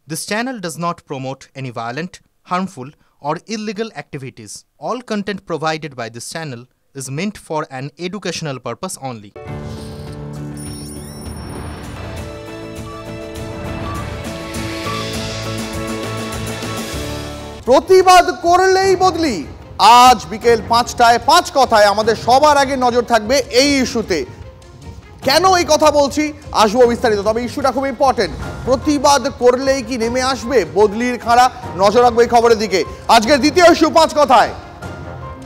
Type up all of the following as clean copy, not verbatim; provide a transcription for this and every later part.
This channel does not promote any violent, harmful, or illegal activities. All content provided by this channel is meant for an educational purpose only. প্রতিবাদ করলেই বদলি। আজ বিকেল ৫টায় ৫ কথায় আমাদের সবার আগে নজর থাকবে এই ইস্যুতে। কেন এই কথা বলছি আসবো বিস্তারিত, তবে ইস্যুটা খুব ইম্পর্টেন্ট। প্রতিবাদ করলেই কি নেমে আসবে বদলির খাঁড়া? নজর রাখবো এই খবরের দিকে। আজকের দ্বিতীয় ইস্যু ৫ কথায়।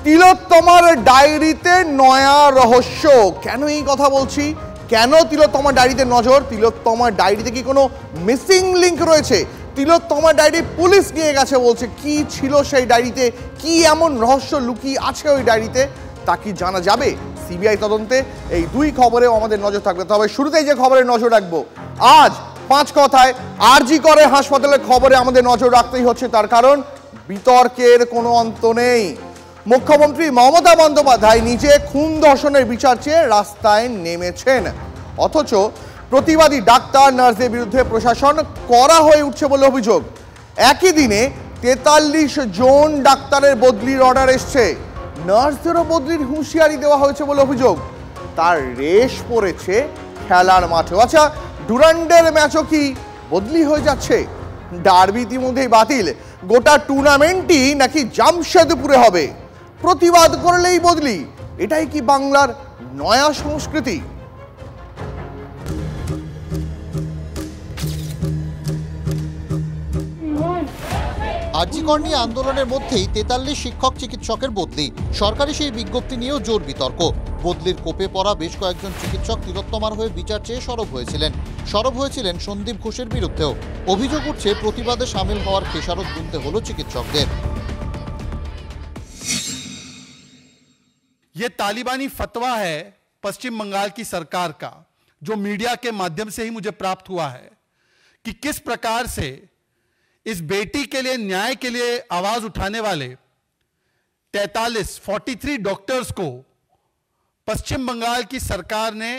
তিলোত্তমার ডায়েরিতে নয়া রহস্য। কেন এই কথা বলছি? কেন তিলোত্তমার ডায়েরিতে নজর? তিলোত্তমার ডায়েরিতে কি কোনো মিসিং লিঙ্ক রয়েছে? তিলোত্তমার ডায়েরি পুলিশ নিয়ে গেছে বলছে। কি ছিল সেই ডায়েরিতে? কি এমন রহস্য লুকিয়ে আছে ওই ডায়েরিতে? তা কি জানা যাবে সিবিআই তদন্তে? এই দুই খবরেও আমাদের নজর থাকবে। তবে শুরুতেই যে খবরে নজর রাখবো আজ ৫ কথায়, আরজি করে হাসপাতালের খবরে আমাদের নজর রাখতেই হচ্ছে। তার কারণ বিতর্কের কোনো অন্ত নেই। মুখ্যমন্ত্রী মমতা বন্দ্যোপাধ্যায় নিজে খুন ধর্ষণের বিচার চেয়ে রাস্তায় নেমেছেন, অথচ প্রতিবাদী ডাক্তার নার্সদের বিরুদ্ধে প্রশাসন কড়া হয়ে উঠছে বলে অভিযোগ। একই দিনে ৪৩ জন ডাক্তারের বদলির অর্ডার এসছে, নার্সদেরও বদলির হুঁশিয়ারি দেওয়া হয়েছে বলে অভিযোগ। তার রেশ পড়েছে খেলার মাঠে। আচ্ছা, ডুরান্ডের ম্যাচও কি বদলি হয়ে যাচ্ছে? ডার্বি ইতিমধ্যেই বাতিল, গোটা টুর্নামেন্টই নাকি জামশেদপুরে হবে। প্রতিবাদ করলেই বদলি, এটাই কি বাংলার নয়া সংস্কৃতি? আরজিকর নিয়ে আন্দোলনের মধ্যেই ৪৩ শিক্ষক চিকিৎসকের বদলি। সরকারি সেই বিজ্ঞপ্তি নিয়েও জোর বিতর্ক। বদলির কোপে পড়া বেশ কয়েকজন চিকিৎসক তিলোত্তমার হয়ে বিচার চেয়ে সরব হয়েছিলেন সন্দীপ ঘোষের বিরুদ্ধেও। অভিযোগ উঠছে প্রতিবাদে সামিল হওয়ার খেসারত গুনতে হলো চিকিৎসকদের। ये तालिबानी फतवा है पश्चिम बंगाल की सरकार का, जो मीडिया के माध्यम से ही मुझे प्राप्त हुआ है कि किस प्रकार से इस बेटी के लिए, न्याय के लिए आवाज उठाने वाले 43 डॉक्टर्स को पश्चिम बंगाल की सरकार ने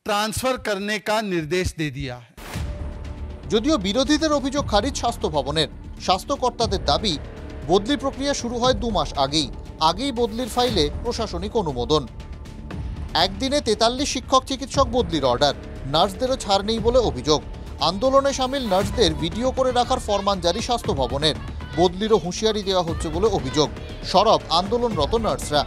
ट्रांसफर करने का निर्देश दे दिया है। যদিও বিরোধীদের অভিযোগ খারিজ স্বাস্থ্য ভবনের। স্বাস্থ্যকর্তাদের দাবি বদলি প্রক্রিয়া শুরু হয় 2 মাস আগেই বদলির ফাইলে প্রশাসনিক অনুমোদন। একদিনে ৪৩ শিক্ষক চিকিৎসক বদলির অর্ডার, নার্সদেরও ছাড় নেই বলে অভিযোগ। আন্দোলনে সামিল নার্সদের ভিডিও করে রাখার ফরমান জারি স্বাস্থ্য ভবনের। বদলিরও হুঁশিয়ারি দেওয়া হচ্ছে বলে অভিযোগ। সরব আন্দোলনরত নার্সরা।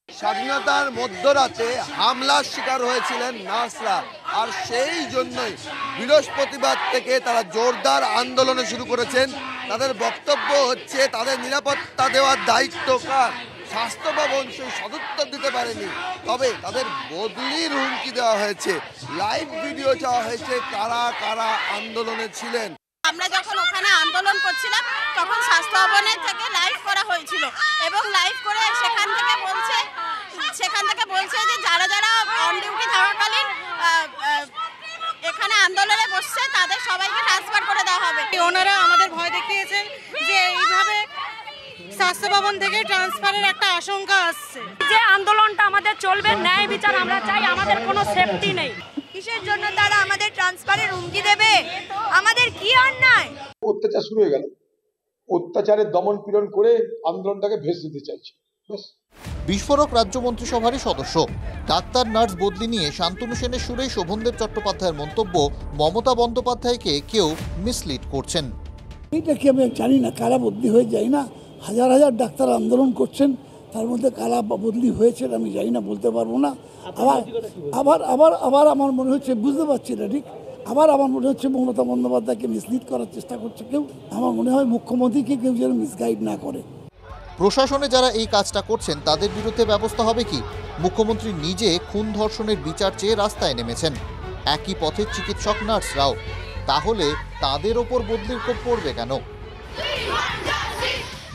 স্বাধীনতার মধ্যরাতে হামলার শিকার হয়েছিলেন নার্সরা, আর সেই জন্যই বৃহস্পতিবার থেকে তারা জোরদার আন্দোলনে শুরু করেছেন। তাদের বক্তব্য হচ্ছে তাদের নিরাপত্তা দেওয়ার দায়িত্ব কার? স্বাস্থ্য ভবন সেই সদুত্তর দিতে পারেনি, তবে তাদের বদলির হুমকি দেওয়া হয়েছে। লাইভ ভিডিও চাওয়া হয়েছে কারা কারা আন্দোলনে ছিলেন। আমরা যখন ওখানে আন্দোলন করছিলাম তখন স্বাস্থ্য ভবনের থেকে লাইভ করা হয়েছিল, এবং লাইভ করে সেখান থেকে বলছে যে যারা যারা অন ডিউটি থাকাকালীন এখানে আন্দোলনে বসছে তাদের সবাইকে ট্রান্সফার করে দেওয়া হবে। ওনারা আমাদের ভয় দেখিয়েছেন যে এইভাবে স্বাস্থ্য ভবন থেকে ট্রান্সফারের একটা আশঙ্কা আসছে। যে আন্দোলনটা আমাদের চলবে, ন্যায় বিচার আমরা চাই, আমাদের কোনো সেফটি নেই। কিসের জন্য তারা আমাদের ট্রান্সফারের হুমকি দেবে? আমাদের কি অন্যায়? অত্যাচার শুরু হয়ে গেল, অত্যাচারের দমন পীড়ন করে আন্দোলনটাকে ভেসে দিতে চাইছে। বিস্ফোরক রাজ্য মন্ত্রিসভারই সদস্য। ডাক্তার নার্স বদলি নিয়ে শান্তনু সেনের সুরেই শোভনদেব চট্টোপাধ্যায়ের মন্তব্য, মমতা বন্দ্যোপাধ্যায়কে কেউ মিসলিড করছেন। এটা কি আমি জানি না, কারা বদলি হয়ে যায় না, হাজার হাজার ডাক্তার আন্দোলন করছেন, তার মধ্যে কারা বদলি হয়েছে আমি জানি না, বলতে পারবো না। আবার আমার মনে হচ্ছে, বুঝতে পারছি না ঠিক, আবার আমার মনে হচ্ছে মমতা বন্দ্যোপাধ্যায়কে মিসলিড করার চেষ্টা করছে কেউ। আমার মনে হয় মুখ্যমন্ত্রীকে কেউ যেন মিসগাইড না করে। প্রশাসনে যারা এই কাজটা করছেন তাদের বিরুদ্ধে ব্যবস্থা হবে কি? মুখ্যমন্ত্রী নিজে খুন ধর্ষণের বিচার চেয়ে রাস্তায় নেমেছেন, একই পথের চিকিৎসক নার্সরাও। তাহলে তাদের ওপর বদলির কোপ পড়বে কেন?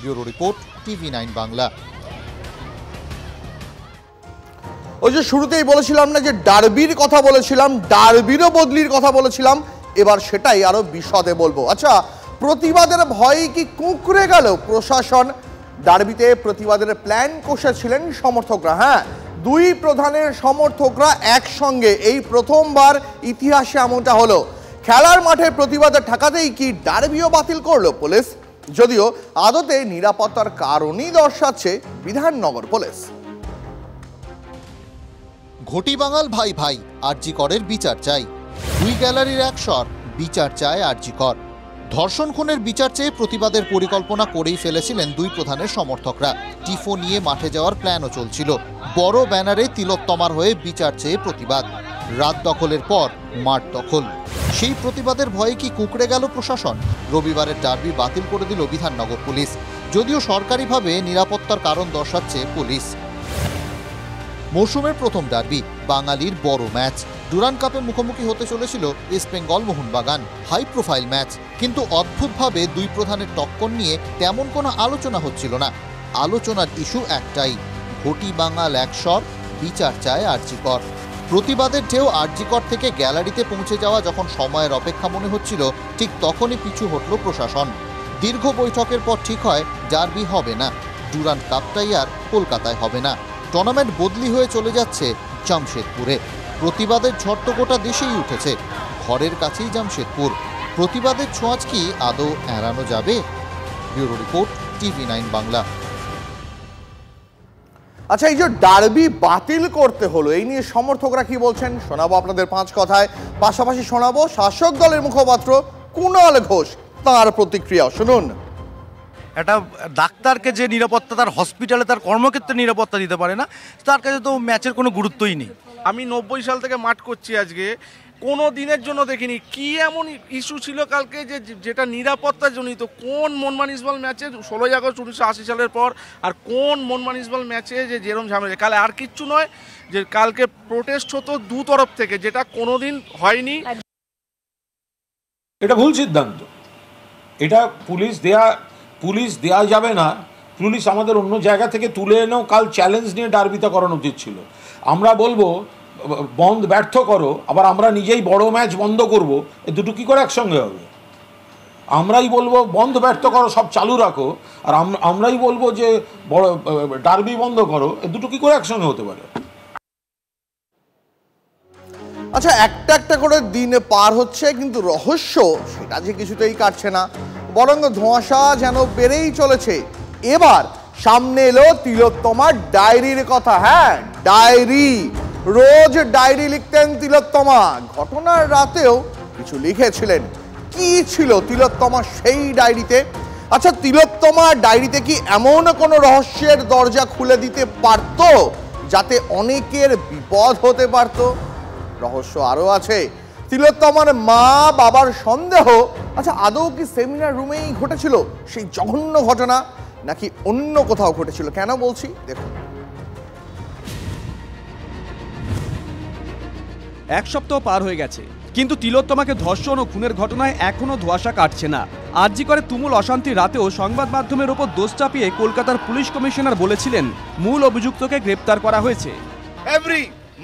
Bureau report, TV9 Bangla. ওই যে শুরুতেই বলেছিলাম না যে ডার্বির কথা বলেছিলাম, ডার্বিরও বদলির কথা বলেছিলাম, এবার সেটাই আরো বিশদে বলবো। আচ্ছা, প্রতিবাদের ভয়ে কি কুঁকড়ে গেল প্রশাসন? ডার্বিতে প্রতিবাদের প্ল্যান কষেছিলেন সমর্থকরা। হ্যাঁ, দুই প্রধানের সমর্থকরা একসঙ্গে, এই প্রথমবার ইতিহাসে এমনটা হলো। খেলার মাঠে প্রতিবাদে ঠেকাতেই কি ডার্বিও বাতিল করলো পুলিশ? যদিও আদতে নিরাপত্তার কারণেই দর্শাচ্ছে বিধাননগর পুলিশ। ঘটি বাঙাল ভাই ভাই, আরজি করের বিচার চাই। দুই গ্যালারির এক স্বর, বিচার চায় আরজি কর। ধর্ষণ খুনের বিচার চেয়ে প্রতিবাদের পরিকল্পনা করেই ফেলেছিলেন দুই প্রধানের সমর্থকরা। টিফো নিয়ে মাঠে যাওয়ার প্ল্যানও চলছিল। বড় ব্যানারে তিলোত্তমার হয়ে বিচার চেয়ে প্রতিবাদ। রাত দখলের পর মাঠ দখল। সেই প্রতিবাদের ভয়ে কি কুঁকড়ে গেল প্রশাসন? রবিবারের ডার্বি বাতিল করে দিল বিধাননগর পুলিশ, যদিও সরকারিভাবে নিরাপত্তার কারণ দর্শাচ্ছে পুলিশ। মৌসুমের প্রথম ডার্বি, বাঙালির বড় ম্যাচ। ডুরান্ড কাপে মুখোমুখি হতে চলেছিল east Bengal Mohun Bagan, high profile match. কিন্তু অদ্ভুতভাবে দুই প্রধানের টক্কর নিয়ে তেমন কোনো আলোচনা হচ্ছিল না। আলোচনার ইস্যু একটাই, ঘটি বাঙাল এক স্বর, বিচার চায় আরজি কর। প্রতিবাদের ঢেউ আরজি কর থেকে গ্যালারিতে পৌঁছে যাওয়া যখন সময়ের অপেক্ষা মনে হচ্ছিল, ঠিক তখনই পিছু হটল প্রশাসন। দীর্ঘ বৈঠকের পর ঠিক হয় ডার্বি হবে না, ডুরান্ড কাপটাই আর কলকাতায় হবে না। টুর্নামেন্ট বদলি হয়ে চলে যাচ্ছে জামশেদপুরে। প্রতিবাদের ঝড় তো গোটা দেশেই উঠেছে, ঘরের কাছেই জামশেদপুর। প্রতিবাদের ছোঁয়াচ কি আদৌ এড়ানো যাবে? Bureau report, TV9 Bangla. আচ্ছা, এই যে ডার্বি বাতিল করতে হলো, এই নিয়ে সমর্থকরা কি বলছেন শোনাবো আপনাদের 5 কথায়। পাশাপাশি শোনাবো শাসক দলের মুখপাত্র কুণাল ঘোষ, তার প্রতিক্রিয়া শুনুন। একটা ডাক্তারকে যে নিরাপত্তা তার হসপিটালে তার কর্মক্ষেত্রে নিরাপত্তা দিতে পারে না, তার কাছে তো ম্যাচের কোনো গুরুত্বই নেই। আমি 90 সাল থেকে মাঠ করছি, আজকে কোনো দিনের জন্য দেখিনি কি এমন ইস্যু ছিল কালকে যেটা নিরাপত্তা জনিত। কোন মনমান ইসবল ম্যাচে 16 আগস্ট 1980 সালের পর আর কোন মনমান ইসবল ম্যাচে যেরকম ঝামেলা, কালে আর কিচ্ছু নয় যে কালকে প্রোটেস্ট হতো দু তরফ থেকে, যেটা কোনোদিন হয়নি। এটা ভুল সিদ্ধান্ত। এটা পুলিশ দেয়া যাবে না। পুলিশ আমাদের অন্য জায়গা থেকে তুলে এনেও কাল চ্যালেঞ্জ নিয়ে ডার্বিটা করানো উচিত ছিল। আমরা বলবো ব্যর্থ করো, আবার আমরা নিজেই বড় ম্যাচ বন্ধ করব, এ দুটো কি করে একসঙ্গে হবে? আমরাই বলবো ব্যর্থ করো, সব চালু রাখো, আর আমরাই বলবো যে বড় ডার্বি বন্ধ করো, এ দুটো কি করে একসঙ্গে হতে পারে? আচ্ছা, একটা একটা করে দিন পার হচ্ছে, কিন্তু রহস্য সেটা যে কিছুতেই কাটছে না, বরং ধোঁয়াশা যেন বেড়েই চলেছে। এবার সামনে এলো তিলোত্তমার ডায়েরির কথা। হ্যাঁ, ডায়েরি। রোজ ডায়েরি লিখতেন তিলোত্তমা। ঘটনার রাতেও কিছু লিখেছিলেন। কি ছিল তিলোত্তমা সেই ডায়েরিতে? আচ্ছা, তিলোত্তমা ডায়েরিতে কি এমন কোনো রহস্যের দরজা খুলে দিতে পারত যাতে অনেকের বিপদ হতে পারত? রহস্য আরো আছে। তিলোত্তমার মা বাবার সন্দেহ, আচ্ছা আদৌ কি সেমিনার রুমেই ঘটেছিল সেই জঘন্য ঘটনা, নাকি অন্য কোথাও ঘটেছিল? কেন বলছি দেখুন। এক সপ্তাহ পার হয়ে গেছে, কিন্তু তিলোত্তমাকে ধর্ষণ ও খুনের ঘটনায় এখনো ধোঁয়াশা কাটছে না। আরজি করে তুমুল অশান্তির রাতেও সংবাদ মাধ্যমের ওপর দোষ চাপিয়ে কলকাতার পুলিশ কমিশনার বলেছিলেন মূল অভিযুক্তকে গ্রেপ্তার করা হয়েছে।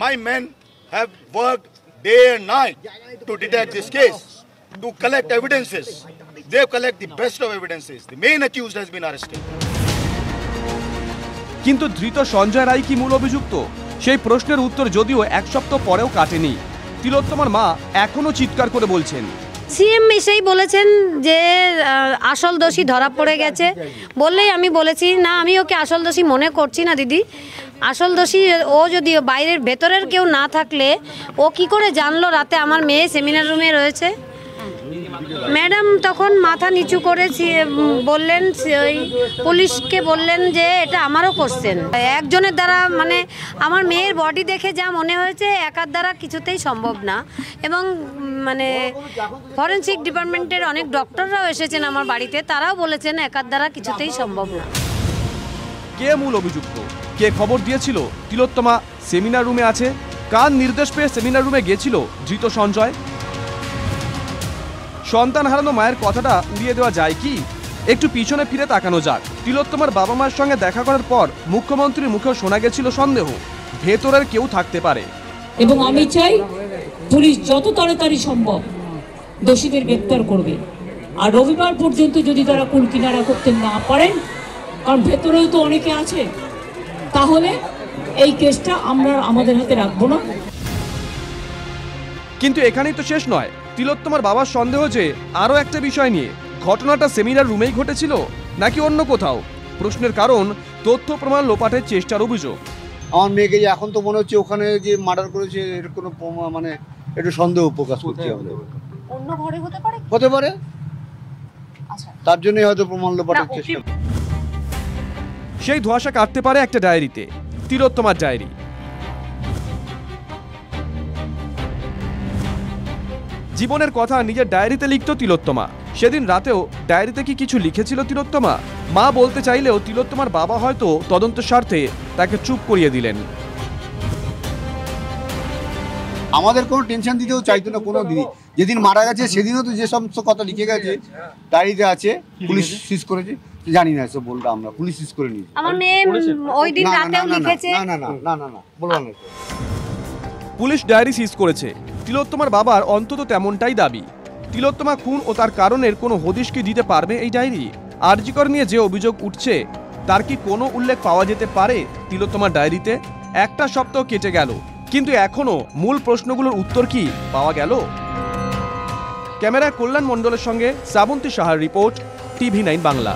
My men have worked day and night to detect this case, to collect evidences. They collect the best of evidences. The main accused has been arrested. কিন্তু ধৃত সঞ্জয় রায় কি মূল অভিযুক্ত? সেই প্রশ্নের উত্তর যদিও এক সপ্তাহ পরেও কাটেনি। তিলোত্তমার মা এখনো চিৎকার করে বলছেন, সিএম এসেই বলেছেন যে আসল দোষী ধরা পড়ে গেছে বললেই আমি বলেছি না, আমি ওকে আসল দোষী মনে করছি না দিদি। আসল দোষী ও যদি বাইরের ভেতরের কেউ না থাকলে ও কি করে জানলো রাতে আমার মেয়ে সেমিনার রুমে রয়েছে? ম্যাডাম তখন মাথা নিচু করে বললেন, ওই পুলিশকে বললেন যে এটা আমারও কোশ্চেন। একজনের দ্বারা মানে আমার মেয়ের বডি দেখে যা মনে হয়েছে একার দ্বারা কিছুতেই সম্ভব না। এবং মানে ফরেনসিক ডিপার্টমেন্টের অনেক ডক্টররাও এসেছেন আমার বাড়িতে, তারাও বলেছেন একার দ্বারা কিছুতেই সম্ভব না। কে মূল অভিযুক্ত? কে খবর দিয়েছিল তিলোত্তমা সেমিনার রুমে আছে? কার নির্দেশ পেয়ে সেমিনার রুমে গিয়েছিল ধৃত সঞ্জয়? সন্তান হারানো মায়ের কথাটা উড়িয়ে দেওয়া যায় কি? একটু পিছনে ফিরে তাকানো যাক। তিলোত্তমার বাবা মায়ের সঙ্গে দেখা করার পর মুখ্যমন্ত্রীর মুখেও শোনা গেছিল সন্দেহ ভেতরের কেউ থাকতে পারে। এবং আমি চাই পুলিশ যত তাড়াতাড়ি সম্ভব দোষীদের গ্রেপ্তার করবে। আর রবিবার পর্যন্ত যদি তারা কুল কিনারা করতে না পারেন, কারণ ভেতরেও তো অনেকে আছে, তাহলে এই কেসটা আমরা আমাদের হাতে রাখবো না। কিন্তু এখানেই তো শেষ নয়। তিলোত্তমার বাবার সন্দেহ যে আরও একটা বিষয় নিয়ে, ঘটনাটা সেমিনার রুমেই ঘটেছিল নাকি অন্য কোথাও। প্রশ্নের কারণ তথ্য প্রমাণ লোপাটের চেষ্টার অভিযোগ। আমার মেয়েকে যে এখন তো মনে হচ্ছে ওখানে যে মার্ডার করেছে এর কোনো মানে একটু সন্দেহ প্রকাশ করছি আমরা। অন্য ঘরে হতে পারে, হতে পারে, তার জন্যই হয়তো প্রমাণ লোপাটের চেষ্টা। সেই ধোঁয়াশা কাটতে পারে একটা ডায়েরিতে, তিলোত্তমার ডায়েরি। জীবনের কথা নিজের ডায়েরিতে লিখত তিলোত্তমা। সেদিন রাতেও ডায়েরিতে কি কিছু লিখেছিল তিলোত্তমা? মা বলতে চাইলেও তিলোত্তমার বাবা হয়তো তদন্ত স্বার্থে তাকে চুপ করিয়ে দিলেন। আমাদের কোনো টেনশন দিতেও চাইতো না কোনো দিদি। যেদিন মারা গেছে সেদিনও তো যে সমস্ত কথা লিখে গেছে ডায়েরিতে আছে, পুলিশ সিজ করেছে, জানি না সব বলবো আমরা, পুলিশ সিজ করে নিয়েছে। আমার মেয়ে ওই দিন রাতেও লিখেছে। না না না না না না বলবো না। পুলিশ ডায়েরি সিজ করেছে। তিলোত্তমার বাবার অন্তত তেমনটাই দাবি। তিলোত্তমা খুন ও তার কারণের কোনো হদিশ কি দিতে পারবে এই ডায়েরি? আরজি কর নিয়ে যে অভিযোগ উঠছে তার কি কোনো উল্লেখ পাওয়া যেতে পারে তিলোত্তমার ডায়েরিতে? একটা সপ্তাহ কেটে গেল, কিন্তু এখনো মূল প্রশ্নগুলোর উত্তর কি পাওয়া গেল? ক্যামেরায় কল্যাণ মণ্ডলের সঙ্গে শ্রাবন্তী সাহার রিপোর্ট, TV9 বাংলা।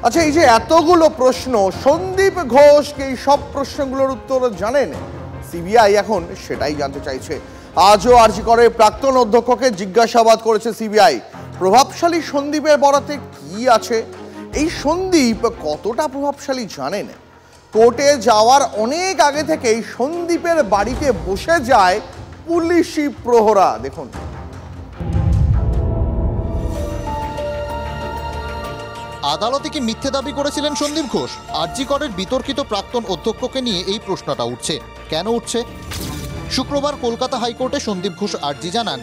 আচ্ছা, এই যে এতগুলো প্রশ্ন, সন্দীপ ঘোষ কি এই সব প্রশ্নগুলোর উত্তর জানেন? সিবিআই এখন সেটাই জানতে চাইছে। আজও আরজি করের প্রাক্তন অধ্যক্ষকে জিজ্ঞাসাবাদ করেছে সিবিআই। প্রভাবশালী সন্দীপের বরাতে কি আছে? এই সন্দীপ কতটা প্রভাবশালী জানেন? কোর্টে যাওয়ার অনেক আগে থেকেই সন্দীপের বাড়িতে বসে যায় পুলিশি প্রহরা। দেখুন। আদালতে কি মিথ্যে দাবি করেছিলেন সন্দীপ ঘোষ? আরজি করের বিতর্কিত প্রাক্তন অধ্যক্ষকে নিয়ে এই প্রশ্নটা উঠছে। কেন উঠছে? শুক্রবার কলকাতা হাইকোর্টে সন্দীপ ঘোষ আরজি জানান,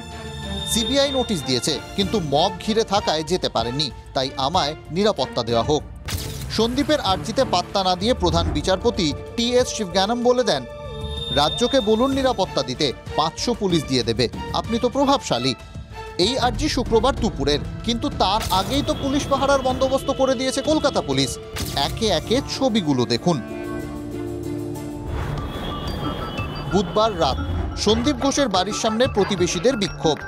সিবিআই নোটিশ দিয়েছে কিন্তু মব ঘিরে থাকায় যেতে পারেননি, তাই আমায় নিরাপত্তা দেওয়া হোক। সন্দীপের আরজিতে পাত্তা না দিয়ে প্রধান বিচারপতি TS শিবজ্ঞানম বলে দেন, রাজ্যকে বলুন নিরাপত্তা দিতে, 500 পুলিশ দিয়ে দেবে, আপনি তো প্রভাবশালী। এই আরজি শুক্রবার দুপুরের, কিন্তু তার আগেই তো পুলিশ পাহারার বন্দোবস্ত করে দিয়েছে কলকাতা পুলিশ। একে একে ছবিগুলো দেখুন। বুধবার রাত সন্দীপ ঘোষের বাড়ির সামনে প্রতিবেশীদের বিক্ষোভ।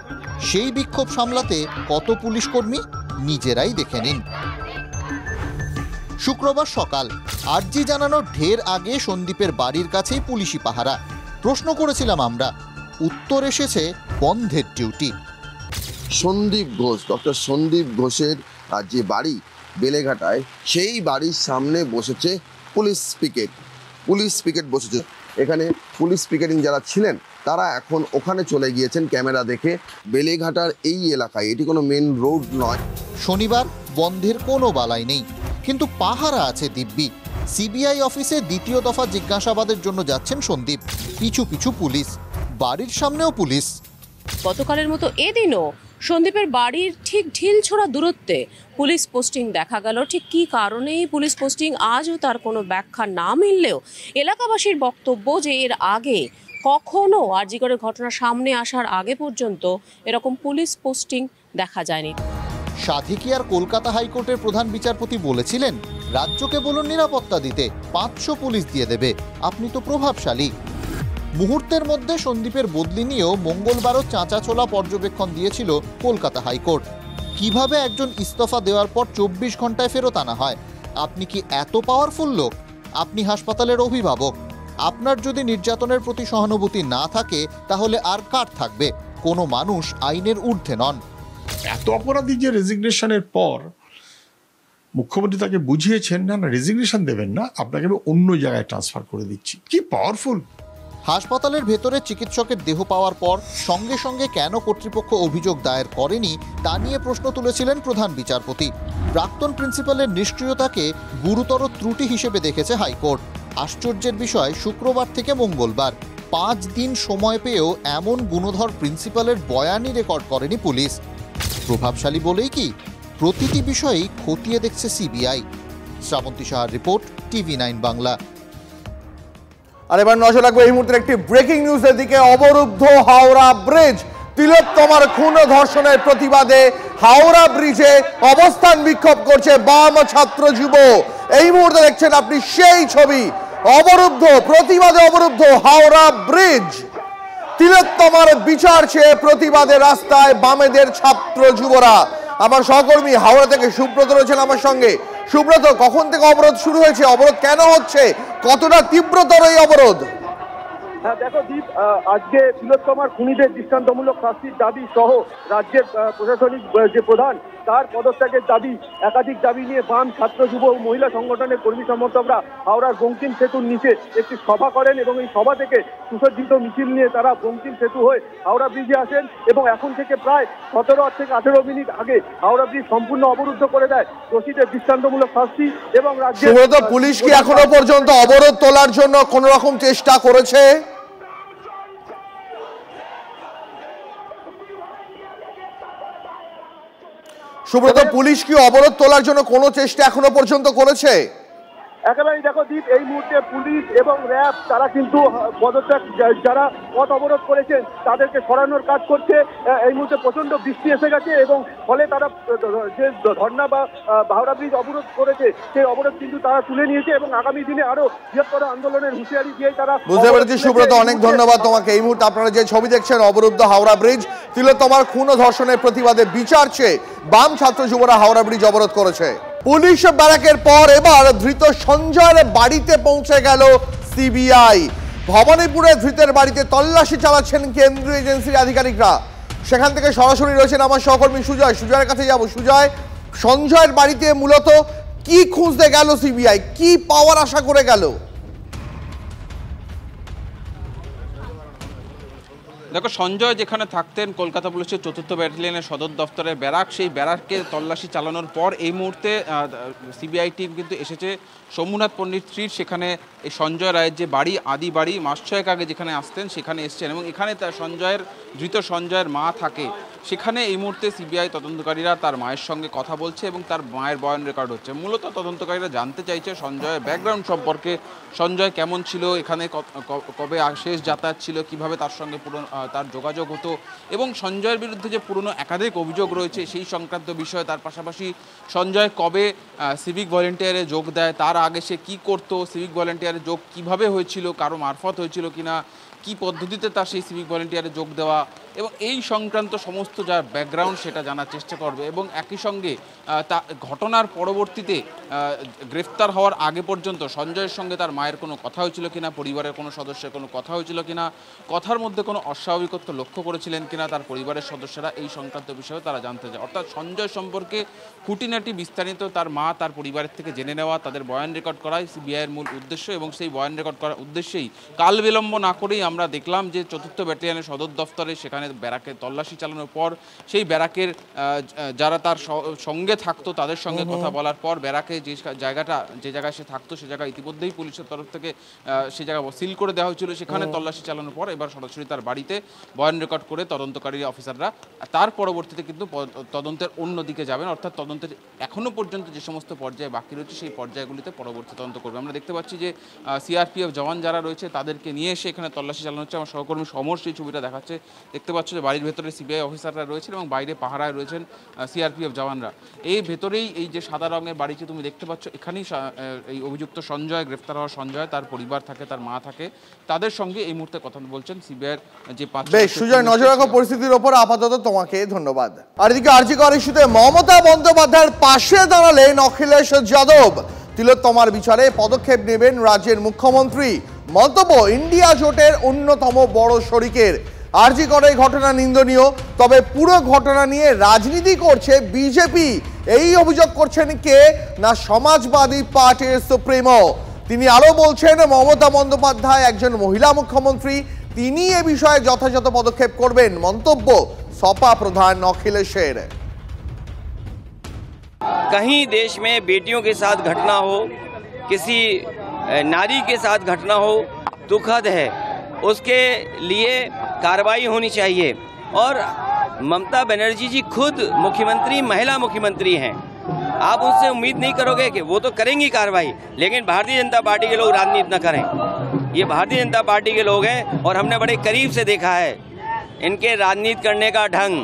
সেই বিক্ষোভ সামলাতে কত পুলিশ কর্মী নিজেরাই দেখে নিন। শুক্রবার সকাল আরজি জানানোর ঢের আগে সন্দীপের বাড়ির কাছেই পুলিশি পাহারা। প্রশ্ন করেছিলাম আমরা, উত্তর এসেছে বন্ধের ডিউটি। সন্দীপ ঘোষ, ডক্টর সন্দীপ ঘোষের যে বাড়ি বেলেঘাটায়, সেই বাড়ির সামনে বসেছে পুলিশ পিকেট বসেছে। এখানে পুলিশ পিকেটিং যারা ছিলেন তারা এখন ওখানে চলে গিয়েছেন ক্যামেরা দেখে। বেলেঘাটার এই এলাকায়, এটি কোনো মেন রোড নয়। শনিবার বন্ধের কোনো বালাই নেই, কিন্তু পাহারা আছে দিব্যি। সিবিআই অফিসে দ্বিতীয় দফা জিজ্ঞাসাবাদের জন্য যাচ্ছেন সন্দীপ। পিছু পিছু পুলিশ, বাড়ির সামনেও পুলিশ। গতকালের মতো এদিনও সন্দীপের বাড়ির ঠিক ঢিলছোড়া দূরত্বে পুলিশ পোস্টিং দেখা গেল। ঠিক কী কারণেই পুলিশ পোস্টিং আজও তার কোনো ব্যাখ্যা না মিললেও এলাকাবাসীর বক্তব্য যে এর আগে কখনো আরজি করের ঘটনা সামনে আসার আগে পর্যন্ত এরকম পুলিশ পোস্টিং দেখা যায়নি। সাধিকিয়ার কলকাতা হাইকোর্টের প্রধান বিচারপতি বলেছিলেন, রাজ্যকে বলুন নিরাপত্তা দিতে, 500 পুলিশ দিয়ে দেবে, আপনি তো প্রভাবশালী। মুহূর্তের মধ্যে সন্দীপের বদলি নিয়েও মঙ্গলবারও চাঁচাছোলা পর্যবেক্ষণ দিয়েছিল কলকাতা হাইকোর্ট। কিভাবে একজন ইস্তফা দেওয়ার পর 24 ঘন্টায় ফেরত আনা হয়? আপনি কি এত পাওয়ারফুল লোক? আপনি হাসপাতালের অভিভাবক। আপনার যদি নির্যাতনের প্রতি সহানুভূতি না থাকে তাহলে আর কার থাকবে? কোনো মানুষ আইনের ঊর্ধ্বে নন। এত অপরাধী যে রেজিগনেশনের পর মুখ্যমন্ত্রী তাকে বুঝিয়েছেন, না না রেজিগনেশন দেবেন না, আপনাকে আমি অন্য জায়গায় ট্রান্সফার করে দিচ্ছি। কি পাওয়ারফুল! হাসপাতালের ভেতরে চিকিৎসকের দেহ পাওয়ার পর সঙ্গে সঙ্গে কেন কর্তৃপক্ষ অভিযোগ দায়ের করেনি তা নিয়ে প্রশ্ন তুলেছিলেন প্রধান বিচারপতি। প্রাক্তন প্রিন্সিপালের নিষ্ক্রিয়তাকে গুরুতর ত্রুটি হিসেবে দেখেছে হাইকোর্ট। আশ্চর্যের বিষয়, শুক্রবার থেকে মঙ্গলবার 5 দিন সময় পেয়েও এমন গুণধর প্রিন্সিপালের বয়ানই রেকর্ড করেনি পুলিশ। প্রভাবশালী বলেই কি? প্রতিটি বিষয়েই খতিয়ে দেখছে সিবিআই। শ্রাবন্তী সাহার রিপোর্ট, TV9 বাংলা। আর এবার নজর রাখবো এই মুহূর্তে একটি ব্রেকিং নিউজের দিকে। অবরুদ্ধ হাওড়া ব্রিজ। তিলোত্তমার খুন ও ধর্ষণের প্রতিবাদে হাওড়া ব্রিজে অবস্থান বিক্ষোভ করছে বাম ছাত্র যুব। এই মুহূর্তে দেখছেন আপনি সেই ছবি, অবরুদ্ধ, প্রতিবাদে অবরুদ্ধ হাওড়া ব্রিজ। তিলোত্তমার বিচার চেয়ে প্রতিবাদে রাস্তায় বামেদের ছাত্র যুবরা। আমার সহকর্মী হাওড়া থেকে সুব্রত রয়েছেন আমার সঙ্গে। সুব্রত, কখন থেকে অবরোধ শুরু হয়েছে, অবরোধ কেন হচ্ছে, কতটা তীব্রতর এই অবরোধ? হ্যাঁ দেখো দীপ, আজকে তিলোত্তমার খুনিদের দৃষ্টান্তমূলক শাস্তির দাবি সহ রাজ্যের প্রশাসনিক যে প্রধান তার পদত্যাগের দাবি, একাধিক দাবি নিয়ে বাম, ছাত্র, যুব ও মহিলা সংগঠনের কর্মী সমর্থকরা হাওড়ার বঙ্কিম সেতুর নিচে একটি সভা করেন এবং এই সভা থেকে সুসজ্জিত মিছিল নিয়ে তারা বঙ্কিম সেতু হয়ে হাওড়া ব্রিজে আসেন এবং এখন থেকে প্রায় 17 থেকে 18 মিনিট আগে হাওড়া ব্রিজ সম্পূর্ণ অবরুদ্ধ করে দেয় দোষীদের দৃষ্টান্তমূলক শাস্তি এবং রাজ্যের পুলিশ কি এখনো পর্যন্ত অবরোধ তোলার জন্য কোন রকম চেষ্টা করেছে? সুব্রত, পুলিশ কি অবরোধ তোলার জন্য কোনো চেষ্টা এখনো পর্যন্ত করেছে? একেবারেই দেখো দীপ, এই মুহূর্তে পুলিশ এবং র্যাব তারা কিন্তু পদত্যাগ, যারা পথ অবরোধ করেছেন তাদেরকে সরানোর কাজ করছে। এই মুহূর্তে প্রচন্ড বৃষ্টি এসে গেছে এবং ফলে তারা যে ধর্ণা বা হাওড়া ব্রিজ অবরোধ করেছে সেই অবরোধ কিন্তু তারা তুলে নিয়েছে এবং আগামী দিনে আরো বৃহত্তর আন্দোলনের হুঁশিয়ারি দিয়ে তারা। বুঝতে পেরেছি সুব্রত, অনেক ধন্যবাদ তোমাকে। এই মুহূর্তে আপনারা যে ছবি দেখছেন, অবরুদ্ধ হাওড়া ব্রিজ। তিলোত্তমার খুন ও ধর্ষণের প্রতিবাদে বিচার চেয়ে বাম, ছাত্র, যুবরা হাওড়া ব্রিজ অবরোধ করেছে। পুলিশ ব্যারাকের পর এবার ধৃত সঞ্জয়ের বাড়িতে পৌঁছে গেল সিবিআই। ভবানীপুরে ধৃতের বাড়িতে তল্লাশি চালাচ্ছেন কেন্দ্রীয় এজেন্সির আধিকারিকরা। সেখান থেকে সরাসরি রয়েছেন আমার সহকর্মী সুজয়। সুজয়ের কাছে যাব। সুজয়, সঞ্জয়ের বাড়িতে মূলত কি খুঁজতে গেল সিবিআই, কি পাওয়ার আশা করে গেল? দেখো, সঞ্জয় যেখানে থাকতেন কলকাতা পুলিশের 4th ব্যাটালিয়নের সদর দফতরের ব্যারাক, সেই ব্যারাককে তল্লাশি চালানোর পর এই মুহূর্তে সিবিআই টিম কিন্তু এসেছে সোমনাথ পণ্ডিত স্ট্রিট। সেখানে এই সঞ্জয় রায়ের যে বাড়ি, আদি বাড়ি, মাস 6 আগে যেখানে আসতেন সেখানে এসছেন এবং এখানে তার ধৃত সঞ্জয়ের মা থাকে। সেখানে এই মুহূর্তে সিবিআই তদন্তকারীরা তার মায়ের সঙ্গে কথা বলছে এবং তার মায়ের বয়ান রেকর্ড হচ্ছে। মূলত তদন্তকারীরা জানতে চাইছে সঞ্জয়ের ব্যাকগ্রাউন্ড সম্পর্কে, সঞ্জয় কেমন ছিল, এখানে কবে শেষ যাতায়াত ছিল, কিভাবে তার সঙ্গে তার যোগাযোগ হতো এবং সঞ্জয়ের বিরুদ্ধে যে পুরনো একাধিক অভিযোগ রয়েছে সেই সংক্রান্ত বিষয়ে। তার পাশাপাশি সঞ্জয় কবে সিভিক ভলেন্টিয়ারে যোগ দেয়, তার আগে সে কী করতো, সিভিক ভলেন্টিয়ারে যোগ কিভাবে হয়েছিল, কারো মারফত হয়েছিল কিনা, কি পদ্ধতিতে তার সেই সিভিক ভলেন্টিয়ারে যোগ দেওয়া এবং এই সংক্রান্ত সমস্ত যা ব্যাকগ্রাউন্ড সেটা জানার চেষ্টা করবে এবং একই সঙ্গে তা ঘটনার পরবর্তীতে গ্রেফতার হওয়ার আগে পর্যন্ত সঞ্জয়ের সঙ্গে তার মায়ের কোনো কথা হয়েছিল কিনা, পরিবারের কোনো সদস্যের কোনো কথা হয়েছিল কিনা, কথার মধ্যে কোনো অস্বাভাবিকত্ব লক্ষ্য করেছিলেন কিনা তার পরিবারের সদস্যরা, এই সংক্রান্ত বিষয়ে তারা জানতে চায়। অর্থাৎ সঞ্জয় সম্পর্কে খুঁটিনাটি বিস্তারিত তার মা, তার পরিবারের থেকে জেনে নেওয়া, তাদের বয়ান রেকর্ড করাই সিবিআইয়ের মূল উদ্দেশ্য এবং সেই বয়ান রেকর্ড করার উদ্দেশ্যেই কাল বিলম্ব না করেই আমরা দেখলাম যে 4th ব্যাটালিয়নের সদর দফতরে সেখানে ব্যারাকে তল্লাশি চালানোর পর সেই ব্যারাকের যারা তার সঙ্গে থাকতো তাদের সঙ্গে কথা বলার পর ব্যারাকে যে জায়গায় সে থাকতো সে জায়গা ইতিমধ্যেই পুলিশের তরফ থেকে সে জায়গা সিল করে দেওয়া হয়েছিল। সেখানে তল্লাশি চালানোর পর এবার সরাসরি তার বাড়িতে বয়ান রেকর্ড করে তদন্তকারী অফিসাররা তার পরবর্তীতে কিন্তু তদন্তের অন্য দিকে যাবেন, অর্থাৎ তদন্তের এখনও পর্যন্ত যে সমস্ত পর্যায়ে বাকি রয়েছে সেই পর্যায়গুলিতে পরবর্তী তদন্ত করবে। আমরা দেখতে পাচ্ছি যে সিআরপিএফ জওয়ান যারা রয়েছে তাদেরকে নিয়ে এসে এখানে তল্লাশি চালানো হচ্ছে। আমার সহকর্মী সমর সেই ছবিটা দেখাচ্ছে, দেখতে পাচ্ছ যে বাড়ির ভেতরে সিবিআই অফিসাররা রয়েছেন এবং বাইরে পাহারায় রয়েছেন সিআরপিএফ জওয়ানরা। এই ভেতরেই এই যে সাদা রঙের বাড়িটি তুমি দেখতে পাচ্ছ, এখানেই এই অভিযুক্ত সঞ্জয়, গ্রেফতার হওয়া সঞ্জয়, তার পরিবার থাকে, তার মা থাকে, তাদের সঙ্গে এই মুহূর্তে কথা বলছেন সিবিআইয়ের যে 5। বেশ সুজয়, নজর রাখো পরিস্থিতির ওপর। আপাতত তোমাকে ধন্যবাদ। আর এদিকে আরজি কর ইস্যুতে মমতা বন্দ্যোপাধ্যায়ের পাশে দাঁড়ালেন অখিলেশ যাদব। তিলোত্তমার বিচারে পদক্ষেপ নেবেন রাজ্যের মুখ্যমন্ত্রী। মন্তব্য ইন্ডিয়া জোটের অন্যতম বড় শরিকের। আরজি করে ঘটনা নিন্দনীয়, তবে পুরো ঘটনা নিয়ে রাজনীতি করছে বিজেপি। এই অভিযোগ করছেন কে না সমাজবাদী পার্টির সুপ্রিমো। তিনি আরো বলছেন মমতা বন্দ্যোপাধ্যায় একজন মহিলা মুখ্যমন্ত্রী, তিনি এ বিষয়ে যথাযথ পদক্ষেপ করবেন। মন্তব্য সপা প্রধান অখিলেশের। कहीं देश में बेटियों के साथ घटना हो, किसी नारी के साथ घटना हो, दुखद है, उसके लिए कार्रवाई होनी चाहिए। और ममता बनर्जी जी खुद मुख्यमंत्री, महिला मुख्यमंत्री हैं, आप उनसे उम्मीद नहीं करोगे कि वो तो करेंगी कार्रवाई, लेकिन भारतीय जनता पार्टी के लोग राजनीति न करें। ये भारतीय जनता पार्टी के लोग हैं और हमने बड़े करीब से देखा है इनके राजनीति करने का ढंग।